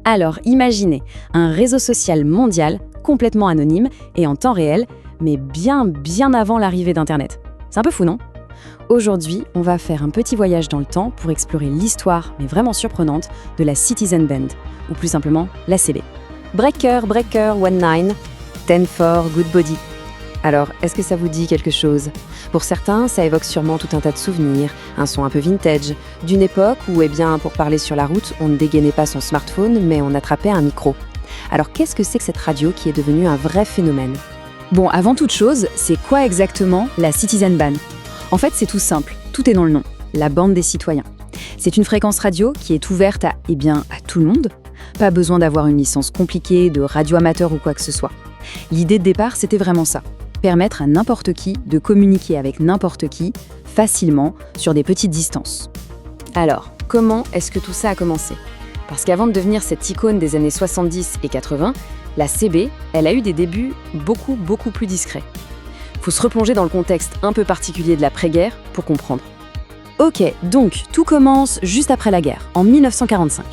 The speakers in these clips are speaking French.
Alors imaginez un réseau social mondial, complètement anonyme et en temps réel, mais bien avant l'arrivée d'Internet. C'est un peu fou, non ? Aujourd'hui, on va faire un petit voyage dans le temps pour explorer l'histoire, mais vraiment surprenante, de la Citizen Band, ou plus simplement la CB. Breaker, 19, 10-4, Good Body. Alors, est-ce que ça vous dit quelque chose ? Pour certains, ça évoque sûrement tout un tas de souvenirs, un son un peu vintage, d'une époque où, pour parler sur la route, on ne dégainait pas son smartphone, mais on attrapait un micro. Alors, qu'est-ce que c'est que cette radio qui est devenue un vrai phénomène ? Bon, avant toute chose, c'est quoi exactement la Citizen Band ? En fait, c'est tout simple, tout est dans le nom, la bande des citoyens. C'est une fréquence radio qui est ouverte à tout le monde. Pas besoin d'avoir une licence compliquée, de radio amateur ou quoi que ce soit. L'idée de départ, c'était vraiment ça. Permettre à n'importe qui de communiquer avec n'importe qui, facilement, sur des petites distances. Alors, comment est-ce que tout ça a commencé ? Parce qu'avant de devenir cette icône des années 70 et 80, la CB, elle a eu des débuts beaucoup plus discrets. Faut se replonger dans le contexte un peu particulier de l'après-guerre pour comprendre. Ok, donc tout commence juste après la guerre, en 1945.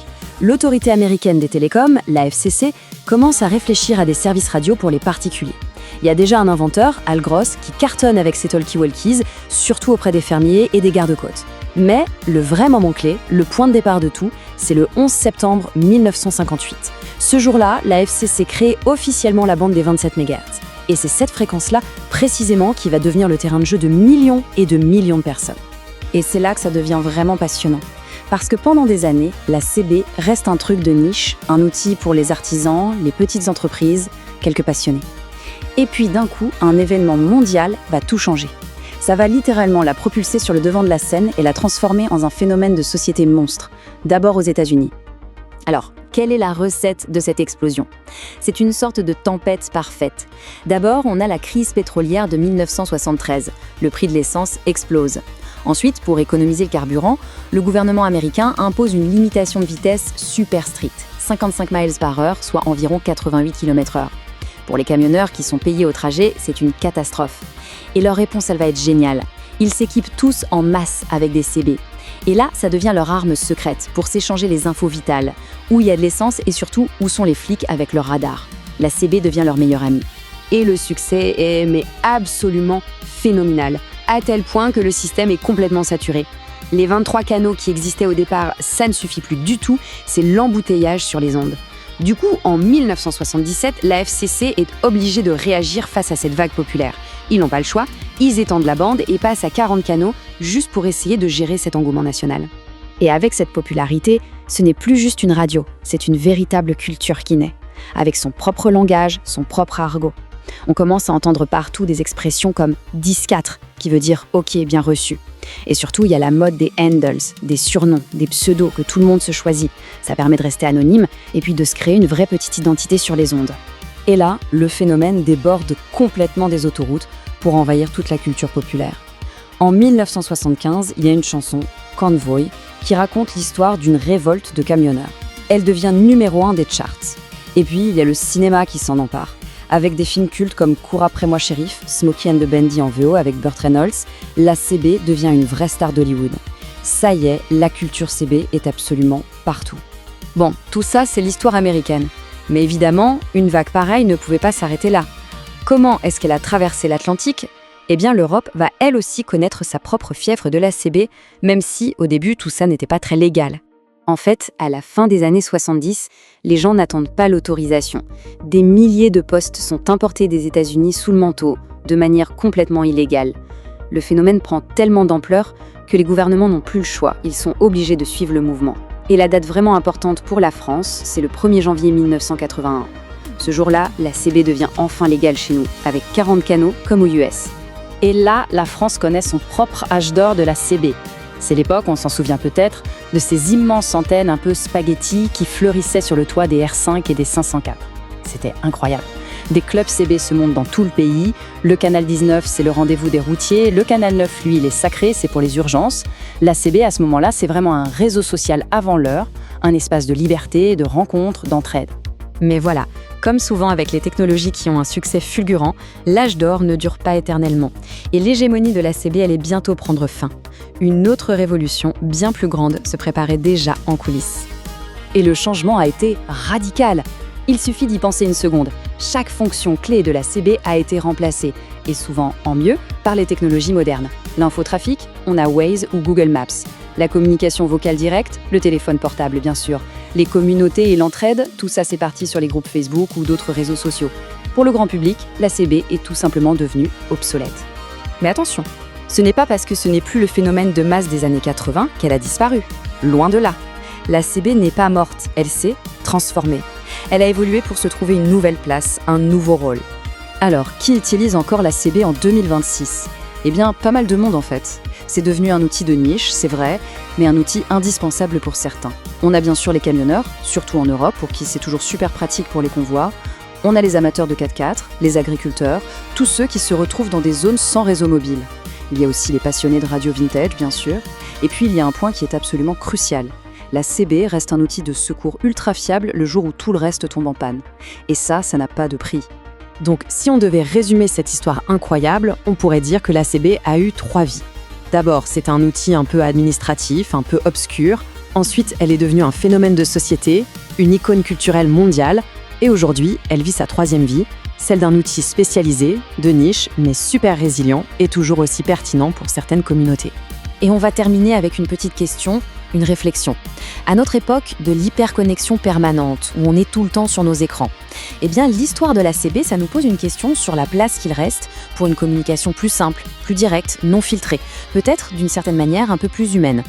L'autorité américaine des télécoms, la FCC, commence à réfléchir à des services radio pour les particuliers. Il y a déjà un inventeur, Al Gross, qui cartonne avec ses talkie-walkies, surtout auprès des fermiers et des gardes-côtes. Mais le vrai moment clé, le point de départ de tout, c'est le 11 septembre 1958. Ce jour-là, la FCC crée officiellement la bande des 27 MHz. Et c'est cette fréquence-là, précisément, qui va devenir le terrain de jeu de millions et de millions de personnes. Et c'est là que ça devient vraiment passionnant. Parce que pendant des années, la CB reste un truc de niche, un outil pour les artisans, les petites entreprises, quelques passionnés. Et puis d'un coup, un événement mondial va tout changer. Ça va littéralement la propulser sur le devant de la scène et la transformer en un phénomène de société monstre, d'abord aux États-Unis. Alors, quelle est la recette de cette explosion ? C'est une sorte de tempête parfaite. D'abord, on a la crise pétrolière de 1973. Le prix de l'essence explose. Ensuite, pour économiser le carburant, le gouvernement américain impose une limitation de vitesse super stricte, 55 miles par heure, soit environ 88 km/h. Pour les camionneurs qui sont payés au trajet, c'est une catastrophe. Et leur réponse, elle va être géniale. Ils s'équipent tous en masse avec des CB. Et là, ça devient leur arme secrète pour s'échanger les infos vitales, où il y a de l'essence et surtout où sont les flics avec leur radar. La CB devient leur meilleure amie. Et le succès est absolument phénoménal, à tel point que le système est complètement saturé. Les 23 canaux qui existaient au départ, ça ne suffit plus du tout, c'est l'embouteillage sur les ondes. Du coup, en 1977, la FCC est obligée de réagir face à cette vague populaire. Ils n'ont pas le choix, ils étendent la bande et passent à 40 canaux juste pour essayer de gérer cet engouement national. Et avec cette popularité, ce n'est plus juste une radio, c'est une véritable culture qui naît, avec son propre langage, son propre argot. On commence à entendre partout des expressions comme « 10-4 » qui veut dire « ok, bien reçu ». Et surtout, il y a la mode des handles, des surnoms, des pseudos que tout le monde se choisit. Ça permet de rester anonyme et puis de se créer une vraie petite identité sur les ondes. Et là, le phénomène déborde complètement des autoroutes pour envahir toute la culture populaire. En 1975, il y a une chanson, Convoy, qui raconte l'histoire d'une révolte de camionneurs. Elle devient numéro 1 des charts. Et puis, il y a le cinéma qui s'en empare. Avec des films cultes comme Cours après moi shérif, Smokey and the Bandit en VO avec Burt Reynolds, la CB devient une vraie star d'Hollywood. Ça y est, la culture CB est absolument partout. Bon, tout ça, c'est l'histoire américaine. Mais évidemment, une vague pareille ne pouvait pas s'arrêter là. Comment est-ce qu'elle a traversé l'Atlantique ? L'Europe va elle aussi connaître sa propre fièvre de la CB, même si, au début, tout ça n'était pas très légal. En fait, à la fin des années 70, les gens n'attendent pas l'autorisation. Des milliers de postes sont importés des États-Unis sous le manteau, de manière complètement illégale. Le phénomène prend tellement d'ampleur que les gouvernements n'ont plus le choix, ils sont obligés de suivre le mouvement. Et la date vraiment importante pour la France, c'est le 1er janvier 1981. Ce jour-là, la CB devient enfin légale chez nous, avec 40 canaux comme aux US. Et là, la France connaît son propre âge d'or de la CB. C'est l'époque, on s'en souvient peut-être, de ces immenses antennes un peu spaghetti qui fleurissaient sur le toit des R5 et des 504. C'était incroyable. Des clubs CB se montent dans tout le pays. Le canal 19, c'est le rendez-vous des routiers. Le canal 9, lui, il est sacré, c'est pour les urgences. La CB, à ce moment-là, c'est vraiment un réseau social avant l'heure, un espace de liberté, de rencontre, d'entraide. Mais voilà, comme souvent avec les technologies qui ont un succès fulgurant, l'âge d'or ne dure pas éternellement. Et l'hégémonie de la CB allait bientôt prendre fin. Une autre révolution, bien plus grande, se préparait déjà en coulisses. Et le changement a été radical. Il suffit d'y penser une seconde. Chaque fonction clé de la CB a été remplacée, et souvent en mieux, par les technologies modernes. L'infotrafic, on a Waze ou Google Maps. La communication vocale directe, le téléphone portable bien sûr. Les communautés et l'entraide, tout ça c'est parti sur les groupes Facebook ou d'autres réseaux sociaux. Pour le grand public, la CB est tout simplement devenue obsolète. Mais attention, ce n'est pas parce que ce n'est plus le phénomène de masse des années 80 qu'elle a disparu. Loin de là. La CB n'est pas morte, elle s'est transformée. Elle a évolué pour se trouver une nouvelle place, un nouveau rôle. Alors, qui utilise encore la CB en 2026 ? Eh bien, pas mal de monde en fait. C'est devenu un outil de niche, c'est vrai, mais un outil indispensable pour certains. On a bien sûr les camionneurs, surtout en Europe, pour qui c'est toujours super pratique pour les convois. On a les amateurs de 4x4, les agriculteurs, tous ceux qui se retrouvent dans des zones sans réseau mobile. Il y a aussi les passionnés de radio vintage, bien sûr. Et puis, il y a un point qui est absolument crucial. La CB reste un outil de secours ultra fiable le jour où tout le reste tombe en panne. Et ça n'a pas de prix. Donc, si on devait résumer cette histoire incroyable, on pourrait dire que la CB a eu 3 vies. D'abord, c'est un outil un peu administratif, un peu obscur. Ensuite, elle est devenue un phénomène de société, une icône culturelle mondiale. Et aujourd'hui, elle vit sa 3e vie, celle d'un outil spécialisé, de niche, mais super résilient et toujours aussi pertinent pour certaines communautés. Et on va terminer avec une petite question, une réflexion. À notre époque de l'hyperconnexion permanente, où on est tout le temps sur nos écrans, eh bien l'histoire de la CB, ça nous pose une question sur la place qu'il reste pour une communication plus simple, plus directe, non filtrée, peut-être d'une certaine manière un peu plus humaine.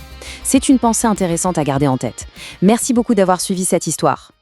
C'est une pensée intéressante à garder en tête. Merci beaucoup d'avoir suivi cette histoire.